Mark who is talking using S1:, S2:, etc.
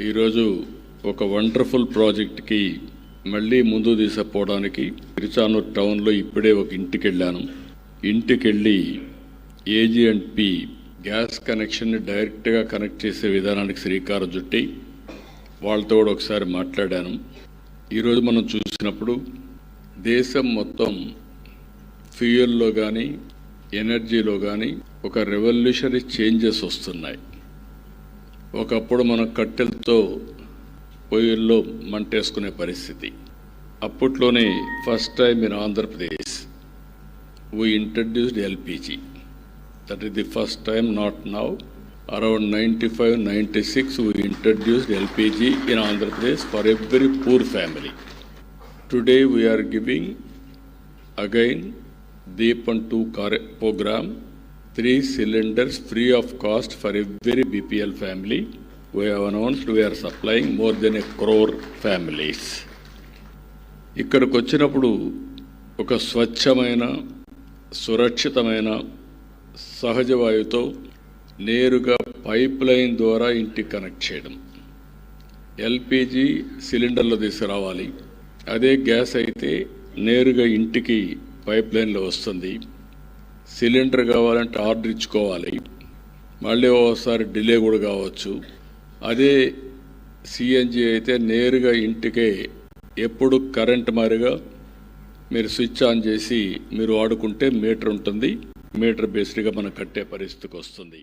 S1: ఈరోజు ఒక వండర్ఫుల్ ప్రాజెక్ట్కి మళ్ళీ ముందు తీసుకుపోవడానికి తిరుచానూరు టౌన్లో ఇప్పుడే ఒక ఇంటికి వెళ్ళాను. ఇంటికెళ్ళి AG&P గ్యాస్ కనెక్షన్ని డైరెక్ట్గా కనెక్ట్ చేసే విధానానికి శ్రీకారం చుట్టి వాళ్ళతో కూడా ఒకసారి మాట్లాడాను. ఈరోజు మనం చూసినప్పుడు దేశం మొత్తం ఫ్యూయల్లో కానీ ఎనర్జీలో కానీ ఒక రెవల్యూషనరీ చేంజెస్ వస్తున్నాయి. ఒకప్పుడు మనం కట్టెలతో పొయ్యిల్లో మంటేసుకునే పరిస్థితి. అప్పట్లోనే first time in Andhra Pradesh we introduced LPG. That is the first time, not now. Around 95-96 we introduced LPG in Andhra Pradesh for every poor family. Today we are giving again Deepan 2 program, 3 cylinders free of cost for every BPL family. We have announced we are supplying more than 1 crore families. ఇక్కడికి వచ్చినప్పుడు ఒక స్వచ్ఛమైన సురక్షితమైన సహజ వాయువుతో నేరుగా pipe line ద్వారా ఇంటికి connect చేయడం. LPG సిలిండర్లో తీసుకురావాలి. అదే గ్యాస్ అయితే నేరుగా ఇంటికి పైప్ లైన్లో వస్తుంది. సిలిండర్ కావాలంటే ఆర్డర్ ఇచ్చుకోవాలి, మళ్ళీ ఓసారి డిలే కూడా కావచ్చు. అదే CNG అయితే నేరుగా ఇంటికే ఎప్పుడు కరెంట్ మారిగా మీరు స్విచ్ ఆన్ చేసి మీరు వాడుకుంటే మీటర్ ఉంటుంది. మీటర్ బేస్డ్గా మనం కట్టే పరిస్థితికి వస్తుంది.